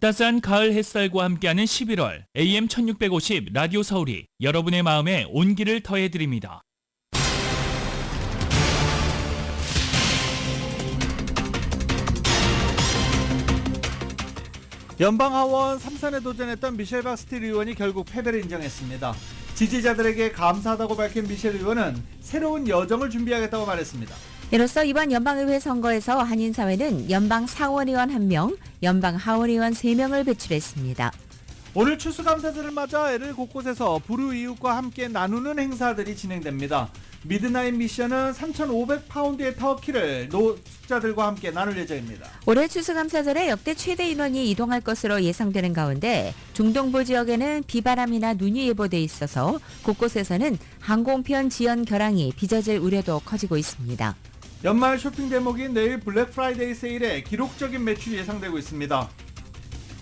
따스한 가을 햇살과 함께하는 11월 AM 1650 라디오 서울이 여러분의 마음에 온기를 더해드립니다. 연방하원 3선에 도전했던 미셸 박스틸 의원이 결국 패배를 인정했습니다. 지지자들에게 감사하다고 밝힌 미셸 의원은 새로운 여정을 준비하겠다고 말했습니다. 이로써 이번 연방의회 선거에서 한인사회는 연방 상원의원 1명, 연방 하원의원 3명을 배출했습니다. 오늘 추수감사절을 맞아 LA 곳곳에서 불우이웃과 함께 나누는 행사들이 진행됩니다. 미드나잇 미션은 3,500파운드의 터키를 노숙자들과 함께 나눌 예정입니다. 올해 추수감사절에 역대 최대 인원이 이동할 것으로 예상되는 가운데 중동부 지역에는 비바람이나 눈이 예보돼 있어서 곳곳에서는 항공편 지연 결항이 빚어질 우려도 커지고 있습니다. 연말 쇼핑 대목인 내일 블랙 프라이데이 세일에 기록적인 매출이 예상되고 있습니다.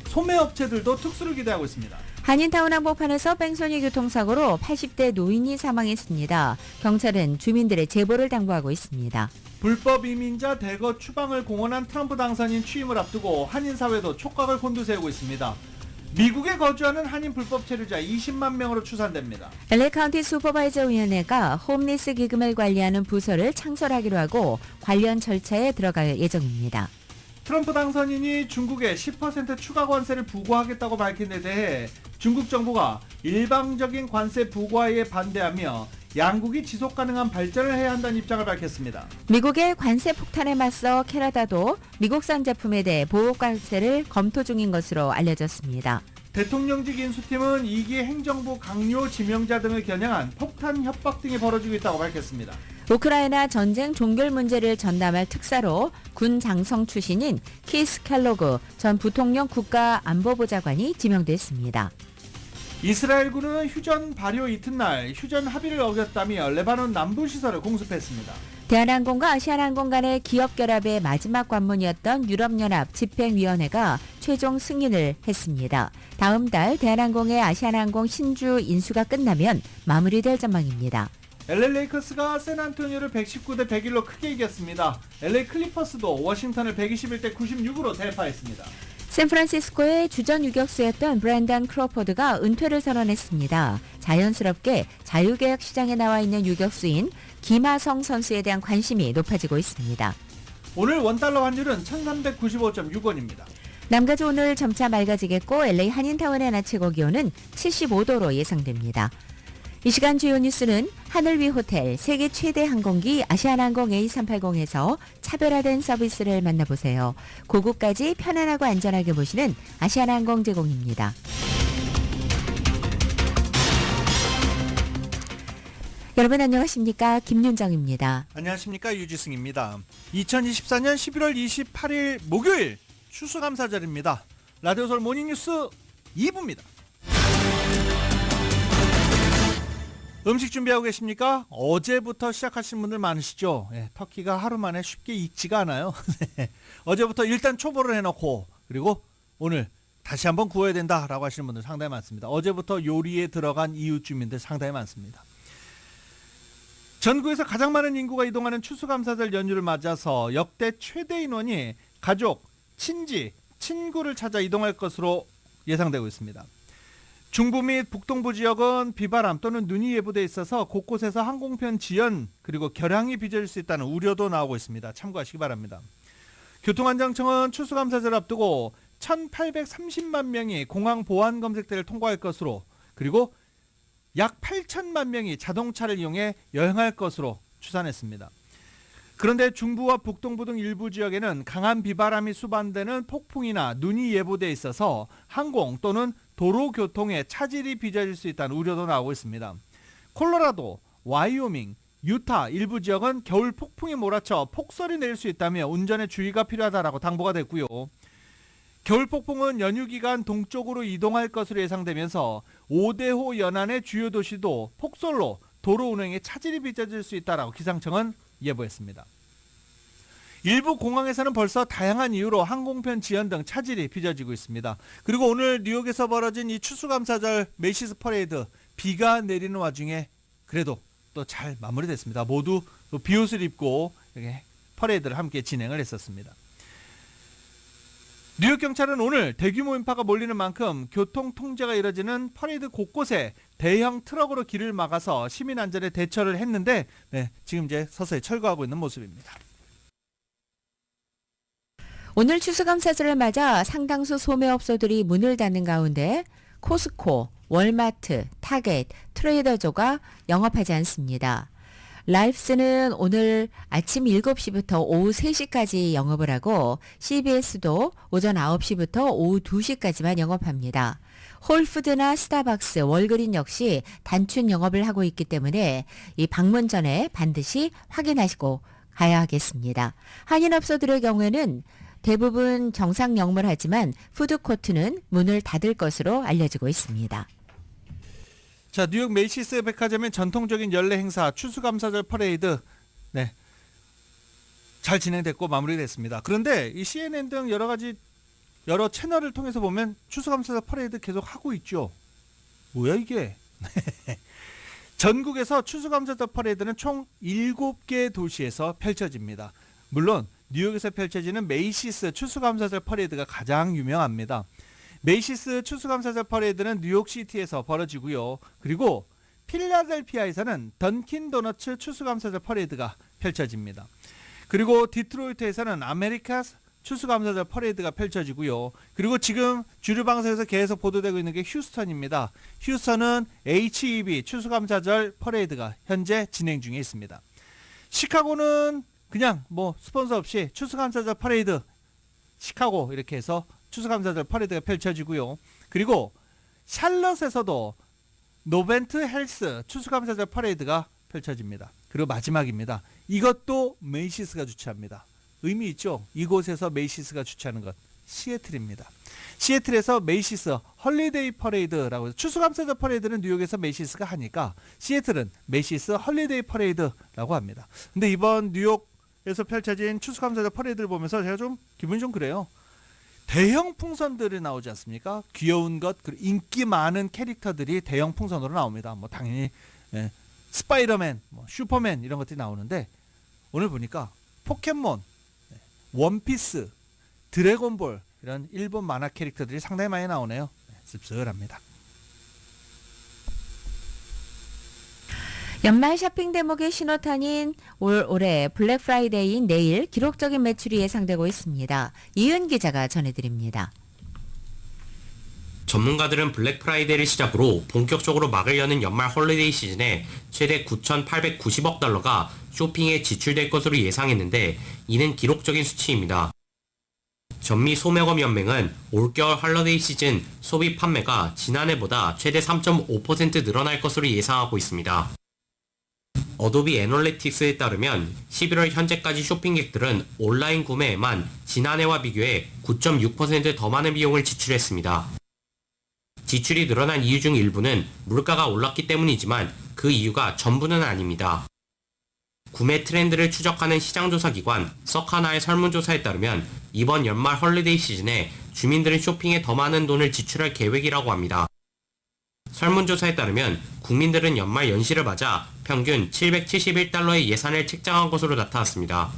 소매업체들도 특수를 기대하고 있습니다. 한인타운 한복판에서 뺑소니 교통사고로 80대 노인이 사망했습니다. 경찰은 주민들의 제보를 당부하고 있습니다. 불법 이민자 대거 추방을 공언한 트럼프 당선인 취임을 앞두고 한인사회도 촉각을 곤두세우고 있습니다. 미국에 거주하는 한인 불법 체류자 20만 명으로 추산됩니다. LA 카운티 슈퍼바이저 위원회가 홈리스 기금을 관리하는 부서를 창설하기로 하고 관련 절차에 들어갈 예정입니다. 트럼프 당선인이 중국에 10% 추가 관세를 부과하겠다고 밝힌 데 대해 중국 정부가 일방적인 관세 부과에 반대하며 양국이 지속 가능한 발전을 해야 한다는 입장을 밝혔습니다. 미국의 관세 폭탄에 맞서 캐나다도 미국산 제품에 대해 보호 관세를 검토 중인 것으로 알려졌습니다. 대통령직 인수팀은 2기 행정부 강요 지명자 등을 겨냥한 폭탄 협박 등이 벌어지고 있다고 밝혔습니다. 우크라이나 전쟁 종결 문제를 전담할 특사로 군 장성 출신인 키스 켈로그 전 부통령 국가안보보좌관이 지명됐습니다. 이스라엘군은 휴전 발효 이튿날 휴전 합의를 어겼다며 레바논 남부 시설을 공습했습니다. 대한항공과 아시아나항공 간의 기업 결합의 마지막 관문이었던 유럽연합 집행위원회가 최종 승인을 했습니다. 다음 달 대한항공의 아시아나항공 신주 인수가 끝나면 마무리될 전망입니다. LA 레이커스가 샌안토니오를 119대 101로 크게 이겼습니다. LA 클리퍼스도 워싱턴을 121대 96으로 대파했습니다. 샌프란시스코의 주전 유격수였던 브랜던 크로포드가 은퇴를 선언했습니다. 자연스럽게 자유계약 시장에 나와 있는 유격수인 김하성 선수에 대한 관심이 높아지고 있습니다. 오늘 원달러 환율은 1395.6원입니다. 남가주 오늘 점차 맑아지겠고 LA 한인타운의 낮 최고 기온은 75도로 예상됩니다. 이 시간 주요 뉴스는 하늘 위 호텔 세계 최대 항공기 아시아나항공 A380에서 차별화된 서비스를 만나보세요. 고국까지 편안하고 안전하게 모시는 아시아나항공 제공입니다. 여러분 안녕하십니까? 김윤정입니다. 안녕하십니까? 유지승입니다. 2024년 11월 28일 목요일 추수감사절입니다. 라디오 서울 모닝뉴스 2부입니다. 음식 준비하고 계십니까? 어제부터 시작하신 분들 많으시죠? 터키가 하루 만에 쉽게 익지가 않아요. 어제부터 일단 초보를 해놓고 그리고 오늘 다시 한번 구워야 된다라고 하시는 분들 상당히 많습니다. 어제부터 요리에 들어간 이웃 주민들 상당히 많습니다. 전국에서 가장 많은 인구가 이동하는 추수감사절 연휴를 맞아서 역대 최대 인원이 가족, 친지, 친구를 찾아 이동할 것으로 예상되고 있습니다. 중부 및 북동부 지역은 비바람 또는 눈이 예보돼 있어서 곳곳에서 항공편 지연 그리고 결항이 빚어질 수 있다는 우려도 나오고 있습니다. 참고하시기 바랍니다. 교통안전청은 추수감사절 앞두고 1,830만 명이 공항 보안 검색대를 통과할 것으로 그리고 약 8천만 명이 자동차를 이용해 여행할 것으로 추산했습니다. 그런데 중부와 북동부 등 일부 지역에는 강한 비바람이 수반되는 폭풍이나 눈이 예보돼 있어서 항공 또는 도로 교통에 차질이 빚어질 수 있다는 우려도 나오고 있습니다. 콜로라도, 와이오밍, 유타 일부 지역은 겨울 폭풍이 몰아쳐 폭설이 내릴 수 있다며 운전에 주의가 필요하다라고 당부가 됐고요. 겨울 폭풍은 연휴 기간 동쪽으로 이동할 것으로 예상되면서 5대호 연안의 주요 도시도 폭설로 도로 운행에 차질이 빚어질 수 있다라고 기상청은 예보했습니다. 일부 공항에서는 벌써 다양한 이유로 항공편 지연 등 차질이 빚어지고 있습니다. 그리고 오늘 뉴욕에서 벌어진 이 추수감사절 메이시스 퍼레이드 비가 내리는 와중에 그래도 또 잘 마무리됐습니다. 모두 비옷을 입고 퍼레이드를 함께 진행을 했었습니다. 뉴욕 경찰은 오늘 대규모 인파가 몰리는 만큼 교통 통제가 이뤄지는 퍼레이드 곳곳에 대형 트럭으로 길을 막아서 시민 안전에 대처를 했는데 지금 이제 서서히 철거하고 있는 모습입니다. 오늘 추수감사절을 맞아 상당수 소매업소들이 문을 닫는 가운데 코스코, 월마트, 타겟, 트레이더조가 영업하지 않습니다. 라이프스는 오늘 아침 7시부터 오후 3시까지 영업을 하고 CBS도 오전 9시부터 오후 2시까지만 영업합니다. 홀푸드나 스타벅스, 월그린 역시 단축 영업을 하고 있기 때문에 이 방문 전에 반드시 확인하시고 가야 하겠습니다. 한인업소들의 경우에는 대부분 정상 영업을 하지만 푸드코트는 문을 닫을 것으로 알려지고 있습니다. 자, 뉴욕 메이시스 백화점의 전통적인 연례 행사 추수감사절 퍼레이드 잘 진행됐고 마무리됐습니다. 그런데 이 CNN 등 여러 채널을 통해서 보면 추수감사절 퍼레이드 계속 하고 있죠. 뭐야 이게? 전국에서 추수감사절 퍼레이드는 총 7개 도시에서 펼쳐집니다. 물론 뉴욕에서 펼쳐지는 메이시스 추수감사절 퍼레이드가 가장 유명합니다. 메이시스 추수감사절 퍼레이드는 뉴욕시티에서 벌어지고요. 그리고 필라델피아에서는 던킨 도너츠 추수감사절 퍼레이드가 펼쳐집니다. 그리고 디트로이트에서는 아메리카스 추수감사절 퍼레이드가 펼쳐지고요. 그리고 지금 주류 방송에서 계속 보도되고 있는 게 휴스턴입니다. 휴스턴은 HEB 추수감사절 퍼레이드가 현재 진행 중에 있습니다. 시카고는 그냥 스폰서 없이 추수감사절 퍼레이드 시카고 이렇게 해서 추수감사절 퍼레이드가 펼쳐지고요. 그리고 샬럿에서도 노벤트 헬스 추수감사절 퍼레이드가 펼쳐집니다. 그리고 마지막입니다. 이것도 메이시스가 주최합니다. 의미 있죠? 이곳에서 메이시스가 주최하는 것 시애틀입니다. 시애틀에서 메이시스 헐리데이 퍼레이드라고 해서 추수감사절 퍼레이드는 뉴욕에서 메이시스가 하니까 시애틀은 메이시스 헐리데이 퍼레이드라고 합니다. 근데 이번 뉴욕에서 펼쳐진 추수감사절 퍼레이드를 보면서 제가 좀 기분이 좀 그래요. 대형 풍선들이 나오지 않습니까? 귀여운 것, 그리고 인기 많은 캐릭터들이 대형 풍선으로 나옵니다. 당연히 스파이더맨, 슈퍼맨 이런 것들이 나오는데 오늘 보니까 포켓몬, 원피스, 드래곤볼 이런 일본 만화 캐릭터들이 상당히 많이 나오네요. 씁쓸합니다. 연말 쇼핑 대목의 신호탄인 올해 블랙 프라이데이인 내일 기록적인 매출이 예상되고 있습니다. 이은 기자가 전해드립니다. 전문가들은 블랙 프라이데이를 시작으로 본격적으로 막을 여는 연말 홀리데이 시즌에 최대 9,890억 달러가 쇼핑에 지출될 것으로 예상했는데 이는 기록적인 수치입니다. 전미 소매검 연맹은 올겨울 홀리데이 시즌 소비 판매가 지난해보다 최대 3.5% 늘어날 것으로 예상하고 있습니다. 어도비 애널리틱스에 따르면 11월 현재까지 쇼핑객들은 온라인 구매에만 지난해와 비교해 9.6% 더 많은 비용을 지출했습니다. 지출이 늘어난 이유 중 일부는 물가가 올랐기 때문이지만 그 이유가 전부는 아닙니다. 구매 트렌드를 추적하는 시장조사기관 서카나의 설문조사에 따르면 이번 연말 헐리데이 시즌에 주민들은 쇼핑에 더 많은 돈을 지출할 계획이라고 합니다. 설문조사에 따르면 국민들은 연말 연시를 맞아 평균 771달러의 예산을 책정한 것으로 나타났습니다.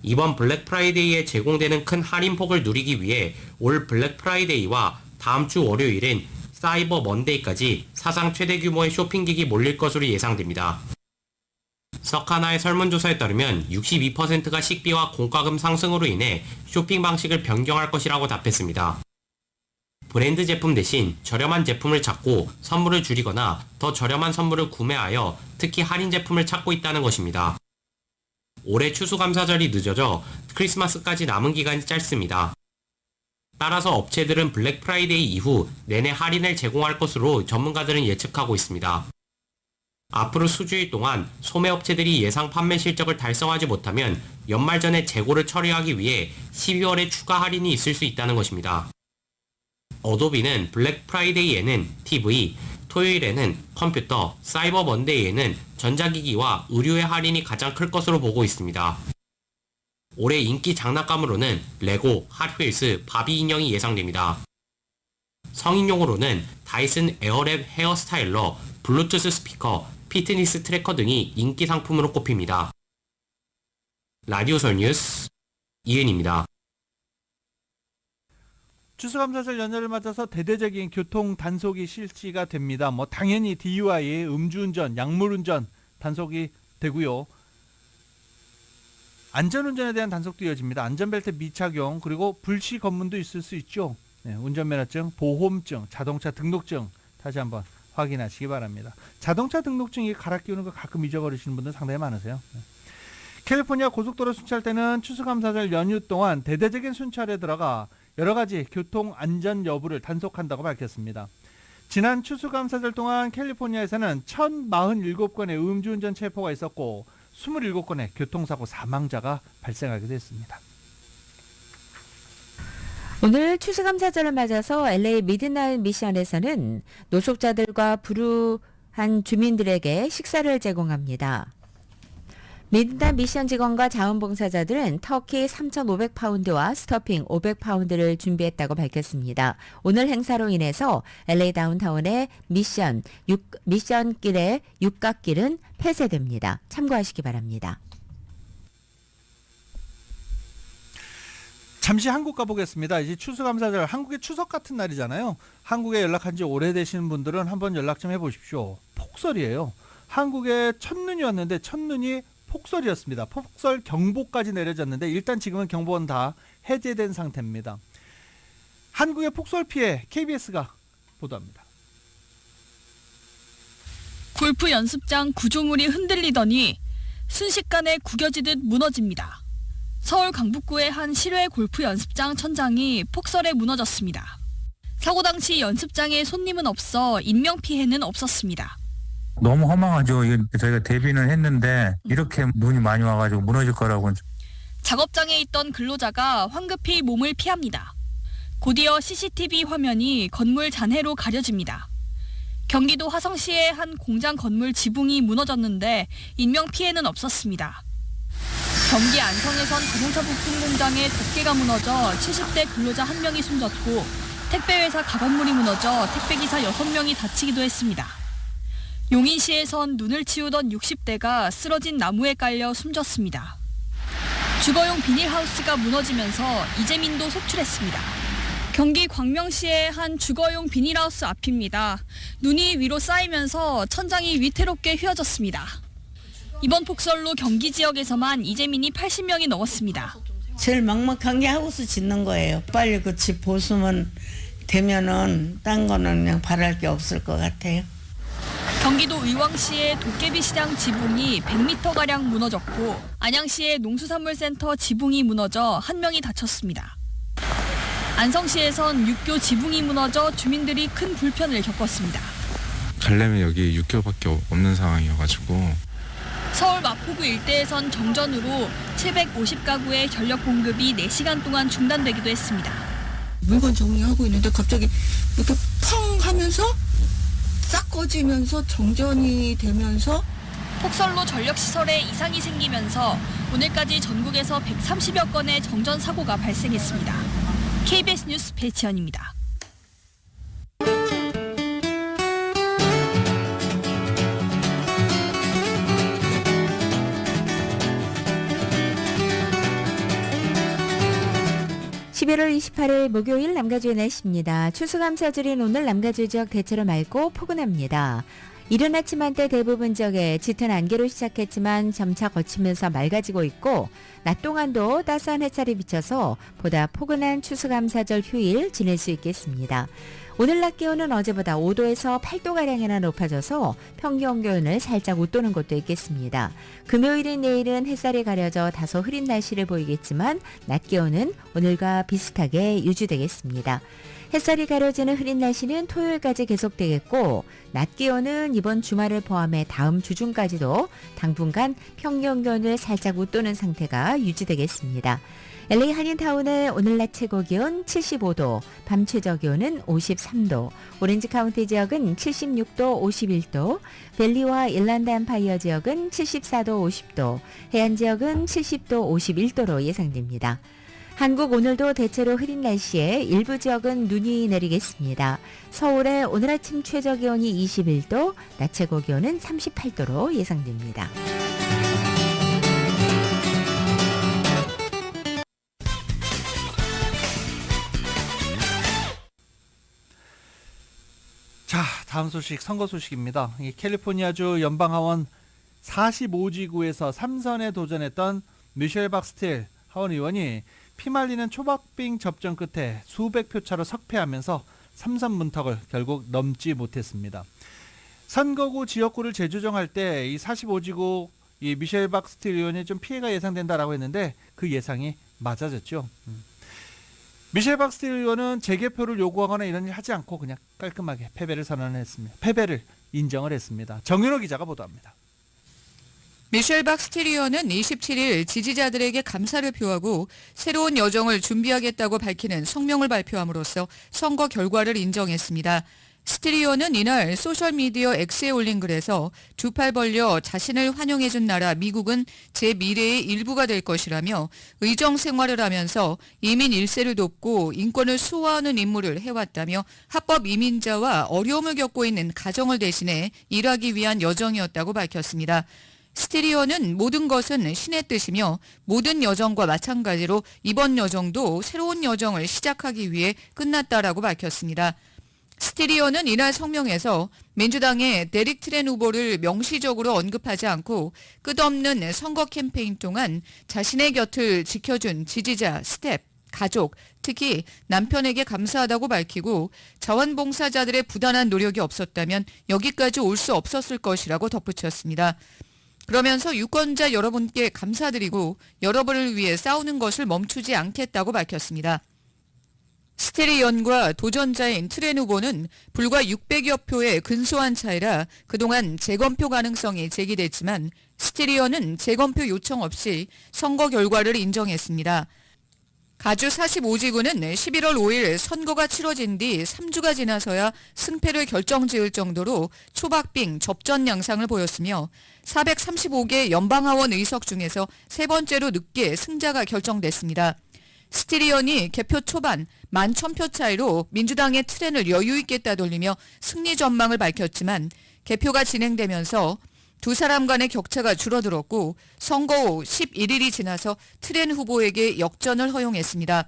이번 블랙 프라이데이에 제공되는 큰 할인폭을 누리기 위해 올 블랙 프라이데이와 다음 주 월요일인 사이버 먼데이까지 사상 최대 규모의 쇼핑객이 몰릴 것으로 예상됩니다. 서카나의 설문조사에 따르면 62%가 식비와 공과금 상승으로 인해 쇼핑 방식을 변경할 것이라고 답했습니다. 브랜드 제품 대신 저렴한 제품을 찾고 선물을 줄이거나 더 저렴한 선물을 구매하여 특히 할인 제품을 찾고 있다는 것입니다. 올해 추수감사절이 늦어져 크리스마스까지 남은 기간이 짧습니다. 따라서 업체들은 블랙 프라이데이 이후 내내 할인을 제공할 것으로 전문가들은 예측하고 있습니다. 앞으로 수주일 동안 소매업체들이 예상 판매 실적을 달성하지 못하면 연말 전에 재고를 처리하기 위해 12월에 추가 할인이 있을 수 있다는 것입니다. 어도비는 블랙 프라이데이에는 TV, 토요일에는 컴퓨터, 사이버 먼데이에는 전자기기와 의류의 할인이 가장 클 것으로 보고 있습니다. 올해 인기 장난감으로는 레고, 핫휠스, 바비 인형이 예상됩니다. 성인용으로는 다이슨 에어랩 헤어 스타일러, 블루투스 스피커, 피트니스 트래커 등이 인기 상품으로 꼽힙니다. 라디오설 뉴스 이은입니다. 추수감사절 연휴를 맞아서 대대적인 교통 단속이 실시가 됩니다. 당연히 DUI, 음주운전, 약물운전 단속이 되고요. 안전운전에 대한 단속도 이어집니다. 안전벨트 미착용, 그리고 불시 검문도 있을 수 있죠. 네, 운전면허증, 보험증, 자동차 등록증 다시 한번 확인하시기 바랍니다. 자동차 등록증이 갈아 끼우는 거 가끔 잊어버리시는 분들 상당히 많으세요. 네. 캘리포니아 고속도로 순찰 때는 추수감사절 연휴 동안 대대적인 순찰에 들어가 여러 가지 교통 안전 여부를 단속한다고 밝혔습니다. 지난 추수감사절 동안 캘리포니아에서는 1047건의 음주운전 체포가 있었고 27건의 교통사고 사망자가 발생하기도 했습니다. 오늘 추수감사절을 맞아서 LA 미드나잇 미션에서는 노숙자들과 불우한 주민들에게 식사를 제공합니다. 미드나잇 미션 직원과 자원봉사자들은 터키 3,500파운드와 스토핑 500파운드를 준비했다고 밝혔습니다. 오늘 행사로 인해서 LA 다운타운의 미션길의 육각길은 폐쇄됩니다. 참고하시기 바랍니다. 잠시 한국 가보겠습니다. 이제 추수감사절, 한국의 추석 같은 날이잖아요. 한국에 연락한 지 오래되시는 분들은 한번 연락 좀 해보십시오. 폭설이에요. 한국에 첫눈이 왔는데 첫눈이 폭설이었습니다. 폭설 경보까지 내려졌는데 일단 지금은 경보는 다 해제된 상태입니다. 한국의 폭설 피해 KBS가 보도합니다. 골프 연습장 구조물이 흔들리더니 순식간에 구겨지듯 무너집니다. 서울 강북구의 한 실외 골프 연습장 천장이 폭설에 무너졌습니다. 사고 당시 연습장에 손님은 없어 인명피해는 없었습니다. 너무 허망하죠. 저희가 대비는 했는데 이렇게 눈이 많이 와가지고 무너질 거라고는. 작업장에 있던 근로자가 황급히 몸을 피합니다. 곧이어 CCTV 화면이 건물 잔해로 가려집니다. 경기도 화성시의 한 공장 건물 지붕이 무너졌는데 인명피해는 없었습니다. 경기 안성에선 자동차 부품 공장에 덮개가 무너져 70대 근로자 1명이 숨졌고 택배회사 가건물이 무너져 택배기사 6명이 다치기도 했습니다. 용인시에선 눈을 치우던 60대가 쓰러진 나무에 깔려 숨졌습니다. 주거용 비닐하우스가 무너지면서 이재민도 속출했습니다. 경기 광명시의 한 주거용 비닐하우스 앞입니다. 눈이 위로 쌓이면서 천장이 위태롭게 휘어졌습니다. 이번 폭설로 경기 지역에서만 이재민이 80명이 넘었습니다. 제일 막막한 게 하우스 짓는 거예요. 빨리 그 집 보수면 되면은 딴 거는 그냥 바랄 게 없을 것 같아요. 경기도 의왕시의 도깨비 시장 지붕이 100m가량 무너졌고 안양시의 농수산물센터 지붕이 무너져 1명이 다쳤습니다. 안성시에선 육교 지붕이 무너져 주민들이 큰 불편을 겪었습니다. 가려면 여기 육교밖에 없는 상황이어가지고. 서울 마포구 일대에선 정전으로 750가구의 전력 공급이 4시간 동안 중단되기도 했습니다. 물건 정리하고 있는데 갑자기 이렇게 펑 하면서 싹 꺼지면서 정전이 되면서 폭설로 전력시설에 이상이 생기면서 오늘까지 전국에서 130여 건의 정전 사고가 발생했습니다. KBS 뉴스 배지연입니다. (11월 28일) 목요일 남가주의 날씨입니다. 추수감사절인 오늘 남가주 지역 대체로 맑고 포근합니다. 이른 아침 한때 대부분 지역에 짙은 안개로 시작했지만 점차 거치면서 맑아지고 있고 낮 동안도 따스한 햇살이 비쳐서 보다 포근한 추수감사절 휴일 지낼 수 있겠습니다. 오늘 낮 기온은 어제보다 5도에서 8도가량이나 높아져서 평균 기온을 살짝 웃도는 곳도 있겠습니다. 금요일인 내일은 햇살이 가려져 다소 흐린 날씨를 보이겠지만 낮 기온은 오늘과 비슷하게 유지되겠습니다. 햇살이 가려지는 흐린 날씨는 토요일까지 계속되겠고 낮 기온은 이번 주말을 포함해 다음 주 중까지도 당분간 평균 기온을 살짝 웃도는 상태가 유지되겠습니다. LA 한인타운의 오늘 낮 최고 기온 75도, 밤 최저 기온은 53도, 오렌지 카운티 지역은 76도, 51도, 벨리와 일란드 엠파이어 지역은 74도, 50도, 해안 지역은 70도, 51도로 예상됩니다. 한국 오늘도 대체로 흐린 날씨에 일부 지역은 눈이 내리겠습니다. 서울의 오늘 아침 최저 기온이 21도, 낮 최고 기온은 38도로 예상됩니다. 자, 다음 소식 선거 소식입니다. 이 캘리포니아주 연방하원 45지구에서 3선에 도전했던 미셸 박스틸 하원 의원이 피말리는 초박빙 접전 끝에 수백 표 차로 석패하면서 3선 문턱을 결국 넘지 못했습니다. 선거구 지역구를 재조정할 때 이 45지구 이 미셸 박스틸 의원이 좀 피해가 예상된다라고 했는데 그 예상이 맞아졌죠. 미셸 박스틸 의원은 재개표를 요구하거나 이런 일 하지 않고 그냥 깔끔하게 패배를 선언했습니다. 패배를 인정을 했습니다. 정윤호 기자가 보도합니다. 미셸 박스틸 의원은 27일 지지자들에게 감사를 표하고 새로운 여정을 준비하겠다고 밝히는 성명을 발표함으로써 선거 결과를 인정했습니다. 스틸 의원은 이날 소셜미디어 X에 올린 글에서 두 팔 벌려 자신을 환영해준 나라 미국은 제 미래의 일부가 될 것이라며 의정 생활을 하면서 이민 1세를 돕고 인권을 수호하는 임무를 해왔다며 합법 이민자와 어려움을 겪고 있는 가정을 대신해 일하기 위한 여정이었다고 밝혔습니다. 스틸 의원은 모든 것은 신의 뜻이며 모든 여정과 마찬가지로 이번 여정도 새로운 여정을 시작하기 위해 끝났다라고 밝혔습니다. 스틸 의원은 이날 성명에서 민주당의 데릭 트렌 후보를 명시적으로 언급하지 않고 끝없는 선거 캠페인 동안 자신의 곁을 지켜준 지지자, 스텝, 가족, 특히 남편에게 감사하다고 밝히고 자원봉사자들의 부단한 노력이 없었다면 여기까지 올 수 없었을 것이라고 덧붙였습니다. 그러면서 유권자 여러분께 감사드리고 여러분을 위해 싸우는 것을 멈추지 않겠다고 밝혔습니다. 스틸 의원과 도전자인 트렌 후보는 불과 600여 표의 근소한 차이라 그동안 재검표 가능성이 제기됐지만 스틸 의원은 재검표 요청 없이 선거 결과를 인정했습니다. 가주 45지구는 11월 5일 선거가 치러진 뒤 3주가 지나서야 승패를 결정지을 정도로 초박빙 접전 양상을 보였으며 435개 연방하원 의석 중에서 세 번째로 늦게 승자가 결정됐습니다. 스틸 의원이 개표 초반 11,000표 차이로 민주당의 트렌을 여유있게 따돌리며 승리 전망을 밝혔지만 개표가 진행되면서 두 사람 간의 격차가 줄어들었고 선거 후 11일이 지나서 트렌 후보에게 역전을 허용했습니다.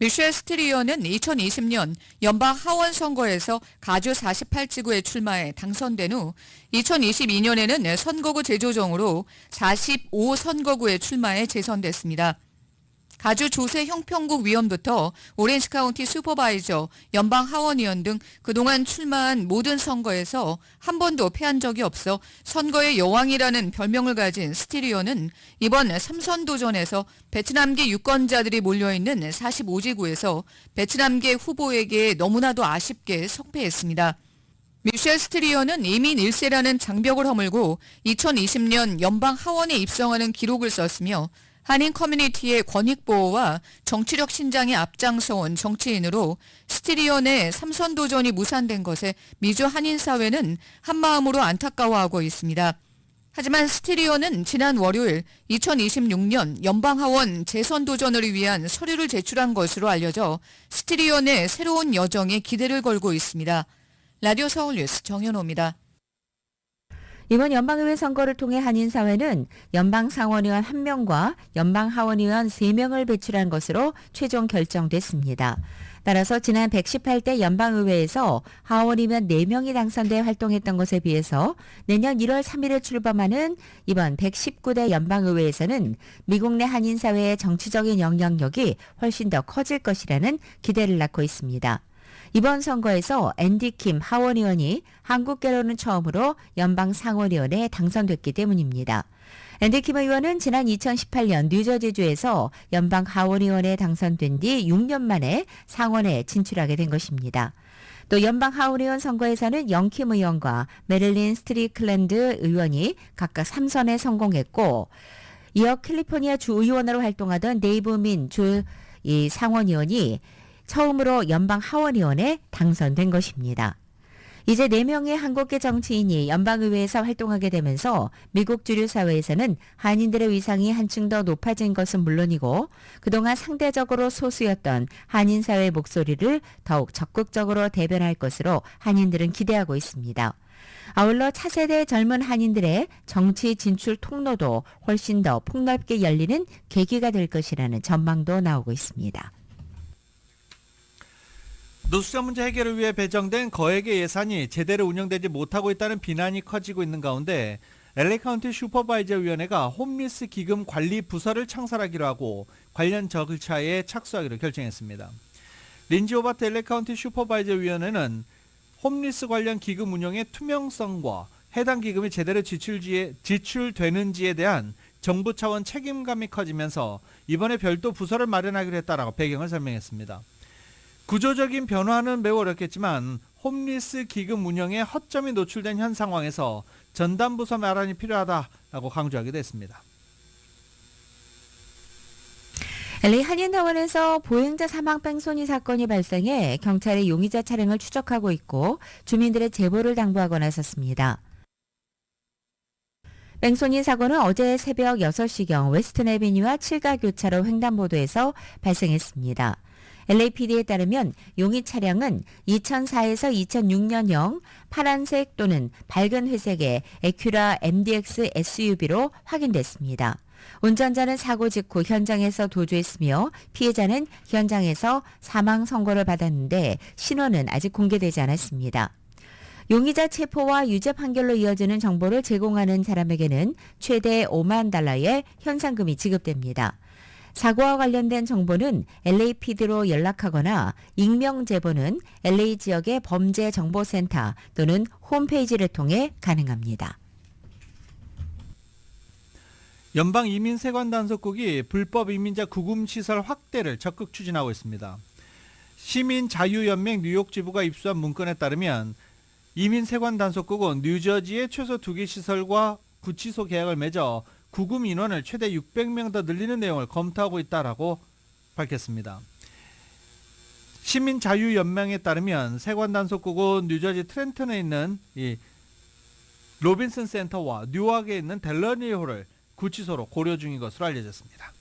미셸 스틸 의원은 2020년 연방 하원 선거에서 가주 48지구에 출마해 당선된 후 2022년에는 선거구 재조정으로 45선거구에 출마해 재선됐습니다. 가주 조세 형평국 위원부터 오렌지 카운티 슈퍼바이저, 연방 하원의원 등 그동안 출마한 모든 선거에서 한 번도 패한 적이 없어 선거의 여왕이라는 별명을 가진 스틸 의원은 이번 3선 도전에서 베트남계 유권자들이 몰려있는 45지구에서 베트남계 후보에게 너무나도 아쉽게 석패했습니다. 미셸 스틸 의원은 이민 1세라는 장벽을 허물고 2020년 연방 하원에 입성하는 기록을 썼으며 한인 커뮤니티의 권익보호와 정치력 신장에 앞장서온 정치인으로 스틸 의원의 3선 도전이 무산된 것에 미주 한인사회는 한마음으로 안타까워하고 있습니다. 하지만 스틸 의원은 지난 월요일 2026년 연방하원 재선 도전을 위한 서류를 제출한 것으로 알려져 스틸 의원의 새로운 여정에 기대를 걸고 있습니다. 라디오 서울뉴스 정현호입니다. 이번 연방의회 선거를 통해 한인사회는 연방상원의원 1명과 연방하원의원 3명을 배출한 것으로 최종 결정됐습니다. 따라서 지난 118대 연방의회에서 하원의원 4명이 당선돼 활동했던 것에 비해서 내년 1월 3일에 출범하는 이번 119대 연방의회에서는 미국 내 한인사회의 정치적인 영향력이 훨씬 더 커질 것이라는 기대를 낳고 있습니다. 이번 선거에서 앤디 킴 하원의원이 한국계로는 처음으로 연방 상원의원에 당선됐기 때문입니다. 앤디 킴 의원은 지난 2018년 뉴저지주에서 연방 하원의원에 당선된 뒤 6년 만에 상원에 진출하게 된 것입니다. 또 연방 하원의원 선거에서는 영킴 의원과 메릴린 스트리클랜드 의원이 각각 3선에 성공했고 이어 캘리포니아 주 의원으로 활동하던 데이브 민 주 상원의원이 처음으로 연방 하원의원에 당선된 것입니다. 이제 4명의 한국계 정치인이 연방의회에서 활동하게 되면서 미국 주류 사회에서는 한인들의 위상이 한층 더 높아진 것은 물론이고 그동안 상대적으로 소수였던 한인사회의 목소리를 더욱 적극적으로 대변할 것으로 한인들은 기대하고 있습니다. 아울러 차세대 젊은 한인들의 정치 진출 통로도 훨씬 더 폭넓게 열리는 계기가 될 것이라는 전망도 나오고 있습니다. 노숙자 문제 해결을 위해 배정된 거액의 예산이 제대로 운영되지 못하고 있다는 비난이 커지고 있는 가운데 LA 카운티 슈퍼바이저 위원회가 홈리스 기금 관리 부서를 창설하기로 하고 관련 절차에 착수하기로 결정했습니다. 린지 오바트 LA 카운티 슈퍼바이저 위원회는 홈리스 관련 기금 운영의 투명성과 해당 기금이 제대로 지출되는지에 대한 정부 차원 책임감이 커지면서 이번에 별도 부서를 마련하기로 했다라고 배경을 설명했습니다. 구조적인 변화는 매우 어렵겠지만 홈리스 기금 운영에 허점이 노출된 현 상황에서 전담 부서 마련이 필요하다라고 강조하기도 했습니다. LA 한인타운에서 보행자 사망 뺑소니 사건이 발생해 경찰이 용의자 차량을 추적하고 있고 주민들의 제보를 당부하고 나섰습니다. 뺑소니 사고는 어제 새벽 6시경 웨스턴 애비뉴와 7가 교차로 횡단보도에서 발생했습니다. LAPD에 따르면 용의 차량은 2004에서 2006년형 파란색 또는 밝은 회색의 에큐라 MDX SUV로 확인됐습니다. 운전자는 사고 직후 현장에서 도주했으며 피해자는 현장에서 사망 선고를 받았는데 신원은 아직 공개되지 않았습니다. 용의자 체포와 유죄 판결로 이어지는 정보를 제공하는 사람에게는 최대 $50,000의 현상금이 지급됩니다. 사고와 관련된 정보는 LAPD로 연락하거나 익명 제보는 LA 지역의 범죄정보센터 또는 홈페이지를 통해 가능합니다. 연방이민세관단속국이 불법 이민자 구금시설 확대를 적극 추진하고 있습니다. 시민자유연맹 뉴욕 지부가 입수한 문건에 따르면 이민세관단속국은 뉴저지의 최소 2개 시설과 구치소 계약을 맺어 구금 인원을 최대 600명 더 늘리는 내용을 검토하고 있다라고 밝혔습니다. 시민자유연맹에 따르면 세관단속국은 뉴저지 트렌턴에 있는 이 로빈슨 센터와 뉴욕에 있는 델러니홀을 구치소로 고려 중인 것으로 알려졌습니다.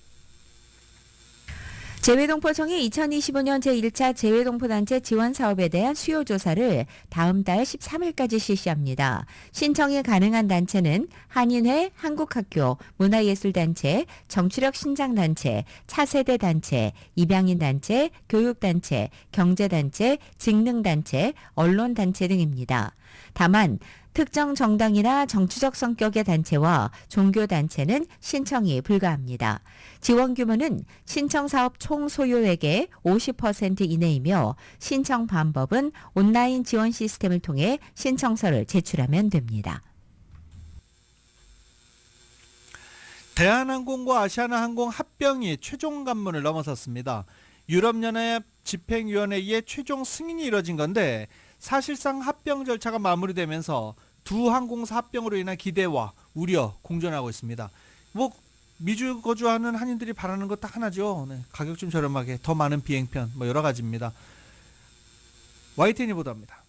재외동포청이 2025년 제1차 재외동포단체 지원 사업에 대한 수요 조사를 다음 달 13일까지 실시합니다. 신청이 가능한 단체는 한인회, 한국학교, 문화예술단체, 정치력 신장단체, 차세대 단체, 입양인 단체, 교육단체, 경제단체, 직능단체, 언론단체 등입니다. 다만 특정 정당이나 정치적 성격의 단체와 종교단체는 신청이 불가합니다. 지원 규모는 신청 사업 총 소요액의 50% 이내이며 신청 방법은 온라인 지원 시스템을 통해 신청서를 제출하면 됩니다. 대한항공과 아시아나항공 합병이 최종 관문을 넘어섰습니다. 유럽연합 집행위원회의 최종 승인이 이뤄진 건데 사실상 합병 절차가 마무리되면서 두 항공사 합병으로 인한 기대와 우려 공존하고 있습니다. 미주 거주하는 한인들이 바라는 것 딱 하나죠. 네, 가격 좀 저렴하게, 더 많은 비행편, 여러 가지입니다. YTN이 보도합니다.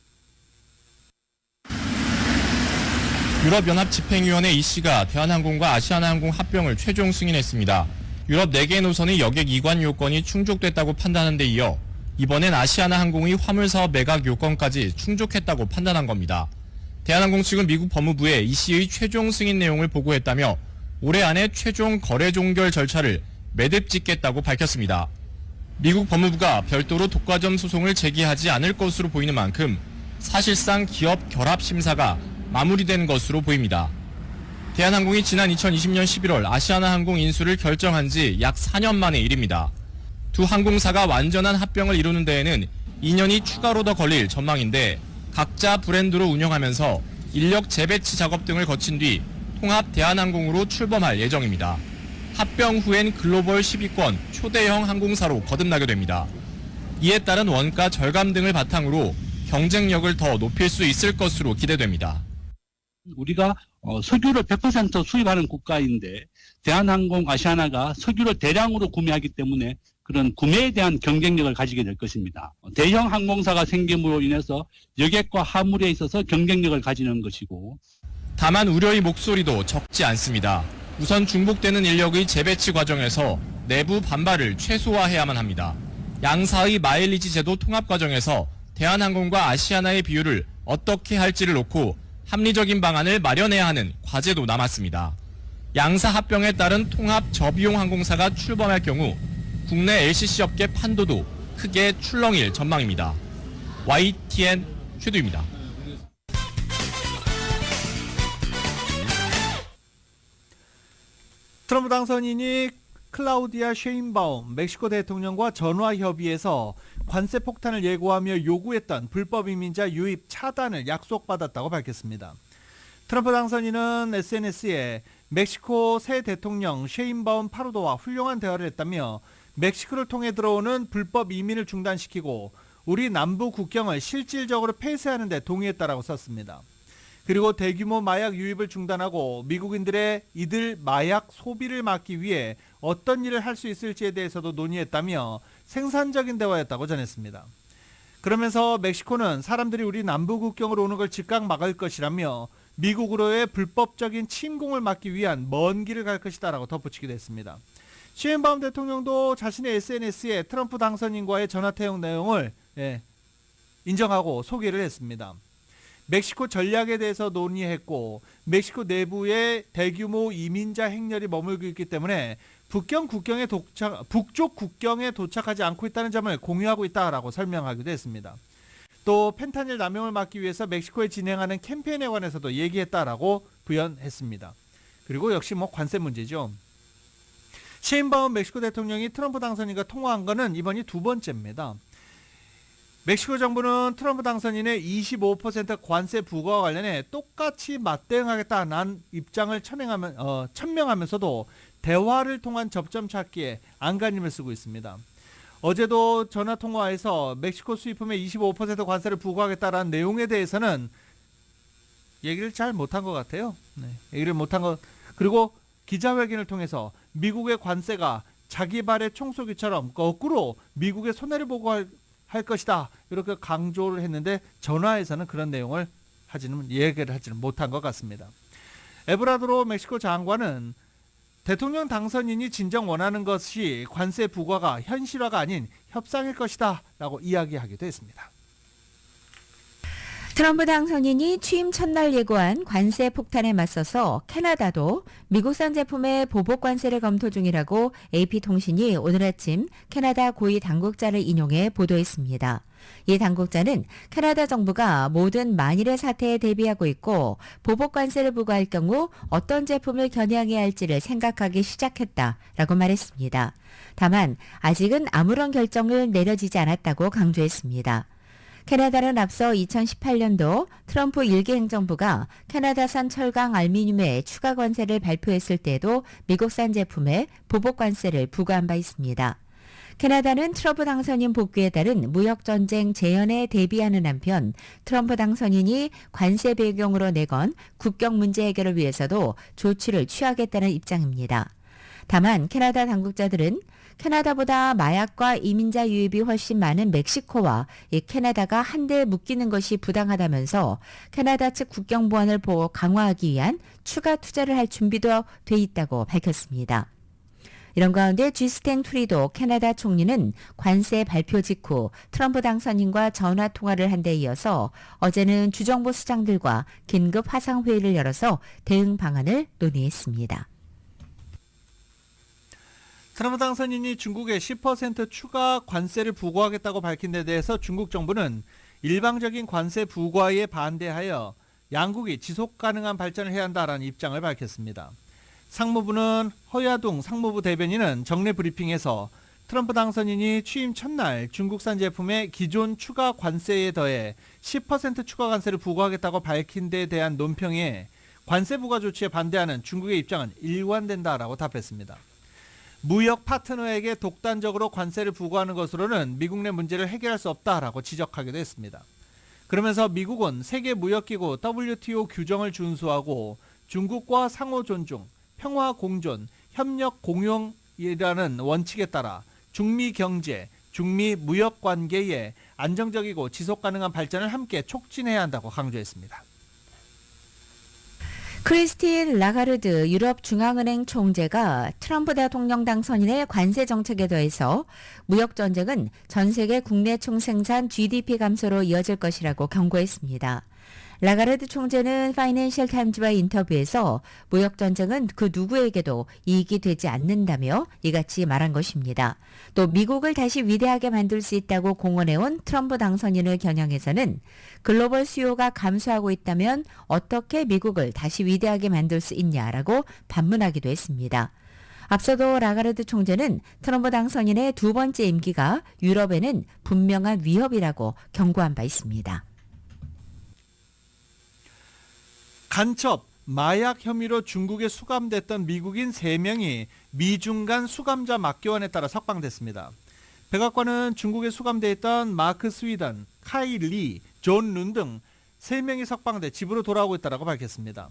유럽연합 집행위원회 EC가 대한항공과 아시아나항공 합병을 최종 승인했습니다. 유럽 4개 노선의 여객 이관 요건이 충족됐다고 판단한 데 이어 이번엔 아시아나항공의 화물사업 매각 요건까지 충족했다고 판단한 겁니다. 대한항공 측은 미국 법무부에 EC의 최종 승인 내용을 보고했다며 올해 안에 최종 거래 종결 절차를 매듭 짓겠다고 밝혔습니다. 미국 법무부가 별도로 독과점 소송을 제기하지 않을 것으로 보이는 만큼 사실상 기업 결합 심사가 마무리된 것으로 보입니다. 대한항공이 지난 2020년 11월 아시아나항공 인수를 결정한 지 약 4년 만의 일입니다. 두 항공사가 완전한 합병을 이루는 데에는 2년이 추가로 더 걸릴 전망인데 각자 브랜드로 운영하면서 인력 재배치 작업 등을 거친 뒤 통합 대한항공으로 출범할 예정입니다. 합병 후엔 글로벌 10위권 초대형 항공사로 거듭나게 됩니다. 이에 따른 원가 절감 등을 바탕으로 경쟁력을 더 높일 수 있을 것으로 기대됩니다. 우리가 석유를 100% 수입하는 국가인데 대한항공, 아시아나가 석유를 대량으로 구매하기 때문에 그런 구매에 대한 경쟁력을 가지게 될 것입니다. 대형 항공사가 생김으로 인해서 여객과 화물에 있어서 경쟁력을 가지는 것이고 다만 우려의 목소리도 적지 않습니다. 우선 중복되는 인력의 재배치 과정에서 내부 반발을 최소화해야만 합니다. 양사의 마일리지 제도 통합 과정에서 대한항공과 아시아나의 비율을 어떻게 할지를 놓고 합리적인 방안을 마련해야 하는 과제도 남았습니다. 양사 합병에 따른 통합 저비용 항공사가 출범할 경우 국내 LCC 업계 판도도 크게 출렁일 전망입니다. YTN 최두입니다. 트럼프 당선인이 클라우디아 셰인바움 멕시코 대통령과 전화 협의에서 관세 폭탄을 예고하며 요구했던 불법 이민자 유입 차단을 약속받았다고 밝혔습니다. 트럼프 당선인은 SNS에 멕시코 새 대통령 셰인바움 파르도와 훌륭한 대화를 했다며 멕시코를 통해 들어오는 불법 이민을 중단시키고 우리 남부 국경을 실질적으로 폐쇄하는 데 동의했다라고 썼습니다. 그리고 대규모 마약 유입을 중단하고 미국인들의 이들 마약 소비를 막기 위해 어떤 일을 할 수 있을지에 대해서도 논의했다며 생산적인 대화였다고 전했습니다. 그러면서 멕시코는 사람들이 우리 남부 국경으로 오는 걸 즉각 막을 것이라며 미국으로의 불법적인 침공을 막기 위한 먼 길을 갈 것이다라고 덧붙이기도 했습니다. 셰인바움 대통령도 자신의 SNS에 트럼프 당선인과의 전화 태용 내용을 인정하고 소개를 했습니다. 멕시코 전략에 대해서 논의했고 멕시코 내부에 대규모 이민자 행렬이 머물고 있기 때문에 북쪽 국경에 도착하지 않고 있다는 점을 공유하고 있다라고 설명하기도 했습니다. 또 펜타닐 남용을 막기 위해서 멕시코에 진행하는 캠페인에 관해서도 얘기했다라고 부연했습니다. 그리고 역시 관세 문제죠. 셰인바움 멕시코 대통령이 트럼프 당선인과 통화한 것은 이번이 두 번째입니다. 멕시코 정부는 트럼프 당선인의 25% 관세 부과와 관련해 똑같이 맞대응하겠다는 입장을 천명하면서도 대화를 통한 접점 찾기에 안간힘을 쓰고 있습니다. 어제도 전화통화에서 멕시코 수입품에 25% 관세를 부과하겠다는 내용에 대해서는 얘기를 잘 못한 것 같아요. 얘기를 못한 것. 그리고 기자회견을 통해서 미국의 관세가 자기 발의 청소기처럼 거꾸로 미국의 손해를 보고 할 것이다 이렇게 강조를 했는데 전화에서는 그런 내용을 얘기를 하지는 못한 것 같습니다. 에브라도로 멕시코 장관은 대통령 당선인이 진정 원하는 것이 관세 부과가 현실화가 아닌 협상일 것이다 라고 이야기하기도 했습니다. 트럼프 당선인이 취임 첫날 예고한 관세 폭탄에 맞서서 캐나다도 미국산 제품의 보복 관세를 검토 중이라고 AP통신이 오늘 아침 캐나다 고위 당국자를 인용해 보도했습니다. 이 당국자는 캐나다 정부가 모든 만일의 사태에 대비하고 있고 보복 관세를 부과할 경우 어떤 제품을 겨냥해야 할지를 생각하기 시작했다라고 말했습니다. 다만 아직은 아무런 결정을 내려지지 않았다고 강조했습니다. 캐나다는 앞서 2018년도 트럼프 1기 행정부가 캐나다산 철강 알루미늄에 추가 관세를 발표했을 때도 미국산 제품에 보복 관세를 부과한 바 있습니다. 캐나다는 트럼프 당선인 복귀에 따른 무역전쟁 재현에 대비하는 한편 트럼프 당선인이 관세 배경으로 내건 국경 문제 해결을 위해서도 조치를 취하겠다는 입장입니다. 다만 캐나다 당국자들은 캐나다보다 마약과 이민자 유입이 훨씬 많은 멕시코와 캐나다가 한데 묶이는 것이 부당하다면서 캐나다 측 국경 보안을 강화하기 위한 추가 투자를 할 준비도 돼 있다고 밝혔습니다. 이런 가운데 주스틴 트루도 캐나다 총리는 관세 발표 직후 트럼프 당선인과 전화 통화를 한 데 이어서 어제는 주정부 수장들과 긴급 화상회의를 열어서 대응 방안을 논의했습니다. 트럼프 당선인이 중국에 10% 추가 관세를 부과하겠다고 밝힌 데 대해서 중국 정부는 일방적인 관세 부과에 반대하여 양국이 지속 가능한 발전을 해야 한다라는 입장을 밝혔습니다. 상무부는 허야둥 상무부 대변인은 정례 브리핑에서 트럼프 당선인이 취임 첫날 중국산 제품의 기존 추가 관세에 더해 10% 추가 관세를 부과하겠다고 밝힌 데 대한 논평에 관세 부과 조치에 반대하는 중국의 입장은 일관된다라고 답했습니다. 무역 파트너에게 독단적으로 관세를 부과하는 것으로는 미국 내 문제를 해결할 수 없다라고 지적하기도 했습니다. 그러면서 미국은 세계무역기구 WTO 규정을 준수하고 중국과 상호 존중, 평화 공존, 협력 공용이라는 원칙에 따라 중미 경제, 중미 무역 관계의 안정적이고 지속 가능한 발전을 함께 촉진해야 한다고 강조했습니다. 크리스틴 라가르드 유럽중앙은행 총재가 트럼프 대통령 당선인의 관세 정책에 더해서 무역 전쟁은 전 세계 국내 총생산 GDP 감소로 이어질 것이라고 경고했습니다. 라가르드 총재는 파이낸셜 타임즈와의 인터뷰에서 무역전쟁은 그 누구에게도 이익이 되지 않는다며 이같이 말한 것입니다. 또 미국을 다시 위대하게 만들 수 있다고 공언해온 트럼프 당선인을 겨냥해서는 글로벌 수요가 감소하고 있다면 어떻게 미국을 다시 위대하게 만들 수 있냐라고 반문하기도 했습니다. 앞서도 라가르드 총재는 트럼프 당선인의 두 번째 임기가 유럽에는 분명한 위협이라고 경고한 바 있습니다. 간첩, 마약 혐의로 중국에 수감됐던 미국인 3명이 미중 간 수감자 막교환에 따라 석방됐습니다. 백악관은 중국에 수감돼 있던 마크 스위던, 카이 리, 존 룬 등 3명이 석방돼 집으로 돌아오고 있다고 밝혔습니다.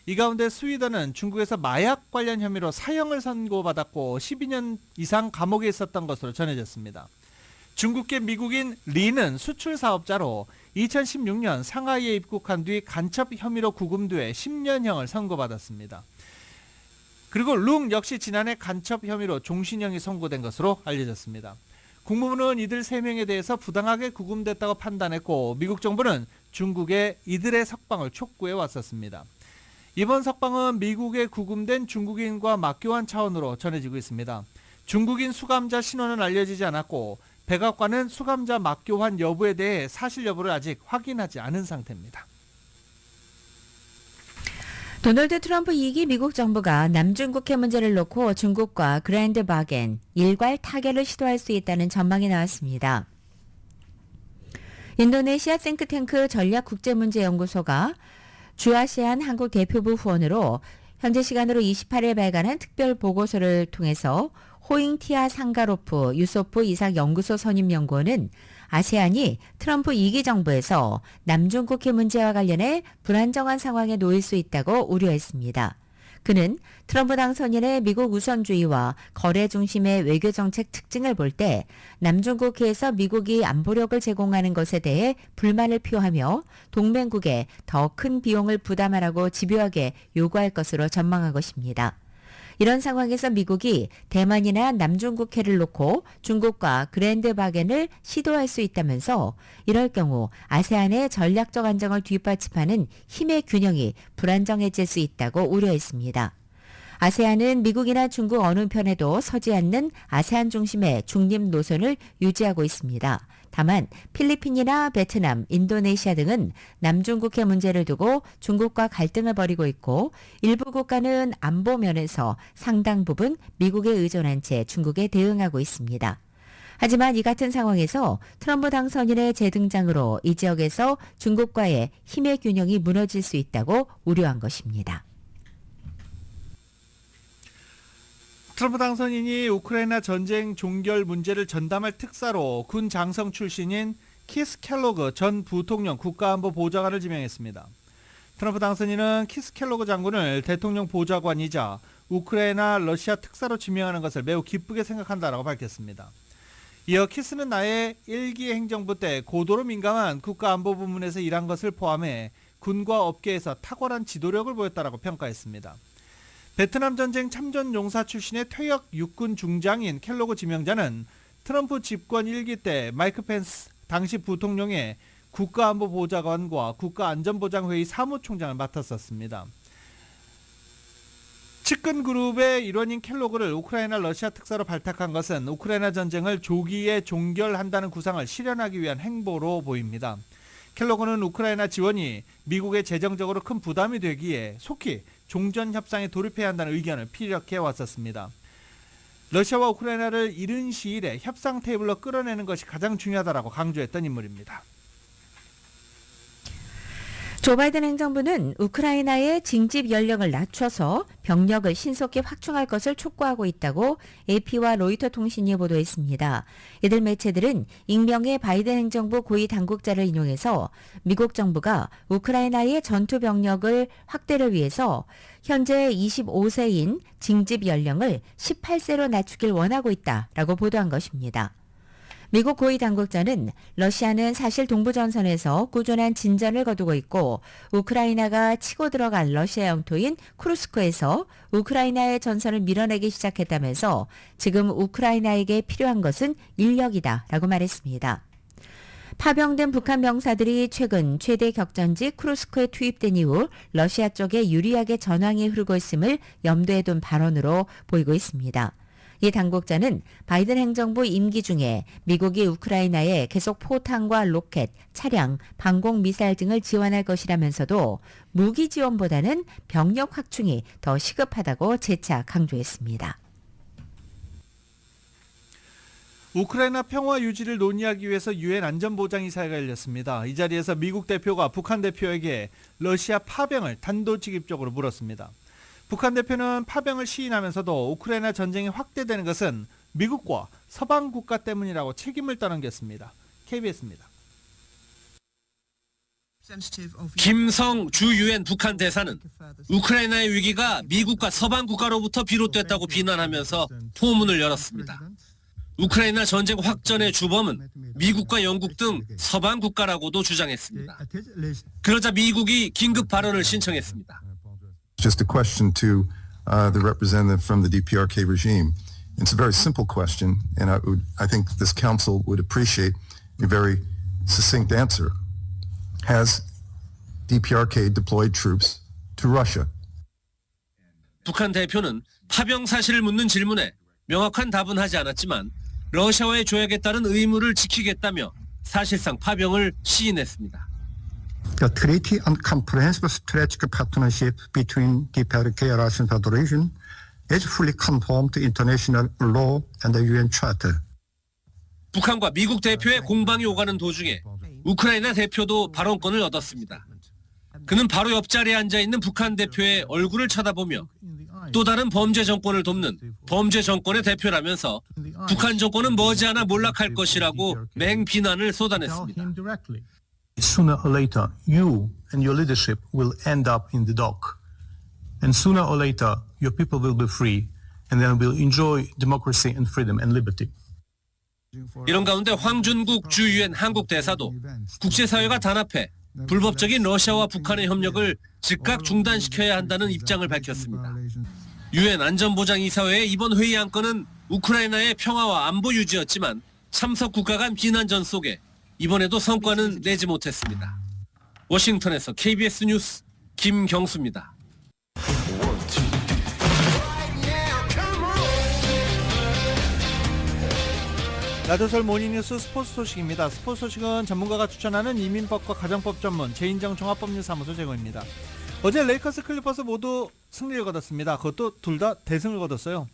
이 가운데 스위던은 중국에서 마약 관련 혐의로 사형을 선고받았고 12년 이상 감옥에 있었던 것으로 전해졌습니다. 중국계 미국인 리는 수출 사업자로 2016년 상하이에 입국한 뒤 간첩 혐의로 구금돼 10년형을 선고받았습니다. 그리고 룽 역시 지난해 간첩 혐의로 종신형이 선고된 것으로 알려졌습니다. 국무부는 이들 3명에 대해서 부당하게 구금됐다고 판단했고 미국 정부는 중국에 이들의 석방을 촉구해 왔었습니다. 이번 석방은 미국에 구금된 중국인과 맞교환 차원으로 전해지고 있습니다. 중국인 수감자 신원은 알려지지 않았고 백악관은 수감자 맞교환 여부에 대해 사실 여부를 아직 확인하지 않은 상태입니다. 도널드 트럼프 2기 미국 정부가 남중국해 문제를 놓고 중국과 그랜드 바겐, 일괄 타결을 시도할 수 있다는 전망이 나왔습니다. 인도네시아 싱크탱크 전략국제문제연구소가 주아세안 한국 대표부 후원으로 현재 시간으로 28일 발간한 특별 보고서를 통해서 호잉티아 상가로프 유소프 이삭 연구소 선임 연구원은 아세안이 트럼프 2기 정부에서 남중국해 문제와 관련해 불안정한 상황에 놓일 수 있다고 우려했습니다. 그는 트럼프 당선인의 미국 우선주의와 거래 중심의 외교정책 특징을 볼 때 남중국해에서 미국이 안보력을 제공하는 것에 대해 불만을 표하며 동맹국에 더 큰 비용을 부담하라고 집요하게 요구할 것으로 전망한 것입니다. 이런 상황에서 미국이 대만이나 남중국해를 놓고 중국과 그랜드 바겐을 시도할 수 있다면서 이럴 경우 아세안의 전략적 안정을 뒷받침하는 힘의 균형이 불안정해질 수 있다고 우려했습니다. 아세안은 미국이나 중국 어느 편에도 서지 않는 아세안 중심의 중립 노선을 유지하고 있습니다. 다만 필리핀이나 베트남, 인도네시아 등은 남중국해 문제를 두고 중국과 갈등을 벌이고 있고 일부 국가는 안보 면에서 상당 부분 미국에 의존한 채 중국에 대응하고 있습니다. 하지만 이 같은 상황에서 트럼프 당선인의 재등장으로 이 지역에서 중국과의 힘의 균형이 무너질 수 있다고 우려한 것입니다. 트럼프 당선인이 우크라이나 전쟁 종결 문제를 전담할 특사로 군 장성 출신인 키스 켈로그 전 부통령 국가안보 보좌관을 지명했습니다. 트럼프 당선인은 키스 켈로그 장군을 대통령 보좌관이자 우크라이나 러시아 특사로 지명하는 것을 매우 기쁘게 생각한다라고 밝혔습니다. 이어 키스는 나의 1기 행정부 때 고도로 민감한 국가안보 부문에서 일한 것을 포함해 군과 업계에서 탁월한 지도력을 보였다라고 평가했습니다. 베트남 전쟁 참전 용사 출신의 퇴역 육군 중장인 켈로그 지명자는 트럼프 집권 1기 때 마이크 펜스 당시 부통령의 국가안보보좌관과 국가안전보장회의 사무총장을 맡았었습니다. 측근 그룹의 일원인 켈로그를 우크라이나 러시아 특사로 발탁한 것은 우크라이나 전쟁을 조기에 종결한다는 구상을 실현하기 위한 행보로 보입니다. 켈로그는 우크라이나 지원이 미국에 재정적으로 큰 부담이 되기에 속히 종전 협상에 돌입해야 한다는 의견을 피력해 왔었습니다. 러시아와 우크라이나를 이른 시일에 협상 테이블로 끌어내는 것이 가장 중요하다고 강조했던 인물입니다. 조 바이든 행정부는 우크라이나의 징집 연령을 낮춰서 병력을 신속히 확충할 것을 촉구하고 있다고 AP와 로이터 통신이 보도했습니다. 이들 매체들은 익명의 바이든 행정부 고위 당국자를 인용해서 미국 정부가 우크라이나의 전투 병력을 확대를 위해서 현재 25세인 징집 연령을 18세로 낮추길 원하고 있다라고 보도한 것입니다. 미국 고위 당국자는 러시아는 사실 동부전선에서 꾸준한 진전을 거두고 있고 우크라이나가 치고 들어간 러시아 영토인 쿠르스크에서 우크라이나의 전선을 밀어내기 시작했다면서 지금 우크라이나에게 필요한 것은 인력이다라고 말했습니다. 파병된 북한 병사들이 최근 최대 격전지 쿠르스크에 투입된 이후 러시아 쪽에 유리하게 전황이 흐르고 있음을 염두에 둔 발언으로 보이고 있습니다. 이 당국자는 바이든 행정부 임기 중에 미국이 우크라이나에 계속 포탄과 로켓, 차량, 방공 미사일 등을 지원할 것이라면서도 무기 지원보다는 병력 확충이 더 시급하다고 재차 강조했습니다. 우크라이나 평화 유지를 논의하기 위해서 유엔 안전보장이사회가 열렸습니다. 이 자리에서 미국 대표가 북한 대표에게 러시아 파병을 단도직입적으로 물었습니다. 북한 대표는 파병을 시인하면서도 우크라이나 전쟁이 확대되는 것은 미국과 서방 국가 때문이라고 책임을 떠넘겼습니다. KBS입니다. 김성 주 유엔 북한 대사는 우크라이나의 위기가 미국과 서방 국가로부터 비롯됐다고 비난하면서 포문을 열었습니다. 우크라이나 전쟁 확전의 주범은 미국과 영국 등 서방 국가라고도 주장했습니다. 그러자 미국이 긴급 발언을 신청했습니다. Just a question to the representative from the DPRK regime. It's a very simple question, and I think this council would appreciate a very succinct answer. Has DPRK deployed troops to Russia? 북한 대표는 파병 사실을 묻는 질문에 명확한 답은 하지 않았지만 러시아와의 조약에 따른 의무를 지키겠다며 사실상 파병을 시인했습니다. The Treaty on Comprehensive Strategic Partnership between DPRK and Russian Federation is fully conform to international law and the UN Charter. 북한과 미국 대표의 공방이 오가는 도중에 우크라이나 대표도 발언권을 얻었습니다. 그는 바로 옆자리에 앉아있는 북한 대표의 얼굴을 쳐다보며 또 다른 범죄 정권을 돕는 범죄 정권의 대표라면서 북한 정권은 머지않아 몰락할 것이라고 맹비난을 쏟아냈습니다. Sooner or later, you and your leadership will end up in the dock. And sooner or later, your people will be free and then will enjoy democracy and freedom and liberty. 이런 가운데 황준국 주 유엔 한국 대사도 국제사회가 단합해 불법적인 러시아와 북한의 협력을 즉각 중단시켜야 한다는 입장을 밝혔습니다. 유엔 안전보장이사회의 이번 회의 안건은 우크라이나의 평화와 안보 유지였지만 참석 국가 간 비난전 속에 이번에도 성과는 내지 못했습니다. 워싱턴에서 KBS 뉴스 김경수입니다. 라디오설 모닝뉴스 스포츠 소식입니다. 스포츠 소식은 전문가가 추천하는 이민법과 가정법 전문 제인정 종합법률사무소 제공입니다. 어제 레이커스 클리퍼스 모두 승리를 거뒀습니다. 그것도 둘 다 대승을 거뒀어요.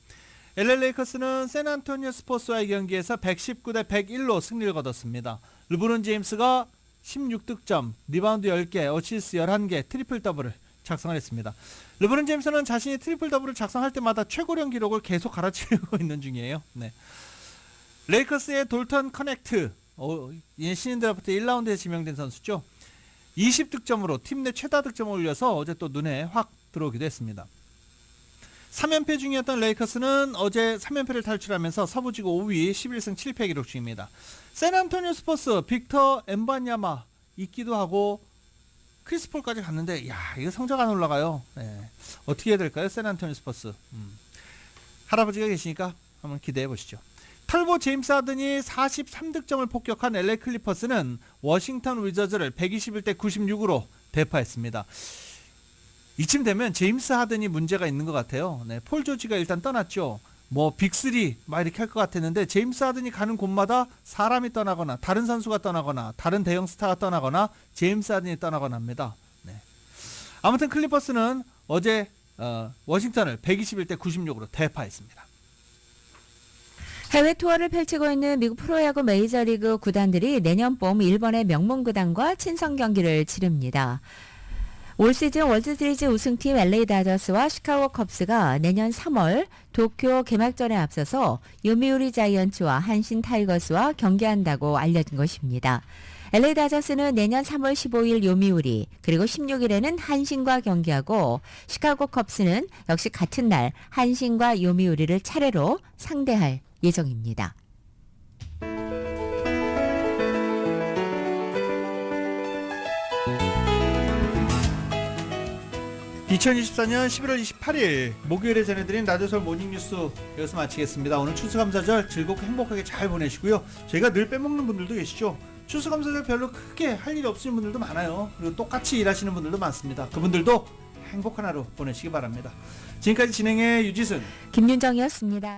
LA 레이커스는 샌안토니오 스퍼스와의 경기에서 119대 101로 승리를 거뒀습니다. 르브론 제임스가 16득점, 리바운드 10개, 어시스트 11개, 트리플 더블을 작성을 했습니다. 르브론 제임스는 자신이 트리플 더블을 작성할 때마다 최고령 기록을 계속 갈아치우고 있는 중이에요. 네. 레이커스의 돌턴 커넥트, 신인 드래프트 1라운드에 지명된 선수죠. 20득점으로 팀 내 최다 득점을 올려서 어제 또 눈에 확 들어오기도 했습니다. 3연패 중이었던 레이커스는 어제 3연패를 탈출하면서 서부지구 5위 11승 7패 기록 중입니다. 샌안토니오 스퍼스 빅터 엠바냐마 있기도 하고 크리스폴까지 갔는데 이거 성적 안 올라가요. 네. 어떻게 해야 될까요? 샌안토니오 스퍼스. 할아버지가 계시니까 한번 기대해 보시죠. 털보 제임스 하든이 43득점을 폭격한 LA 클리퍼스는 워싱턴 위저즈를 121대 96으로 대파했습니다. 이쯤 되면 제임스 하든이 문제가 있는 것 같아요. 네, 폴 조지가 일단 떠났죠. 뭐 빅3 막 이렇게 할 것 같았는데 제임스 하든이 가는 곳마다 사람이 떠나거나 다른 선수가 떠나거나 다른 대형 스타가 떠나거나 제임스 하든이 떠나거나 합니다. 네. 아무튼 클리퍼스는 어제 워싱턴을 121대 96으로 대파했습니다. 해외 투어를 펼치고 있는 미국 프로야구 메이저리그 구단들이 내년 봄 일본의 명문 구단과 친선 경기를 치릅니다. 올 시즌 월드시리즈 우승팀 LA 다저스와 시카고 컵스가 내년 3월 도쿄 개막전에 앞서서 요미우리 자이언츠와 한신 타이거스와 경기한다고 알려진 것입니다. LA 다저스는 내년 3월 15일 요미우리 그리고 16일에는 한신과 경기하고 시카고 컵스는 역시 같은 날 한신과 요미우리를 차례로 상대할 예정입니다. 2024년 11월 28일 목요일에 전해드린 라디오설 모닝뉴스 여기서 마치겠습니다. 오늘 추수감사절 즐겁고 행복하게 잘 보내시고요. 저희가 늘 빼먹는 분들도 계시죠. 추수감사절 별로 크게 할 일이 없으신 분들도 많아요. 그리고 똑같이 일하시는 분들도 많습니다. 그분들도 행복한 하루 보내시기 바랍니다. 지금까지 진행의 유지순, 김윤정이었습니다.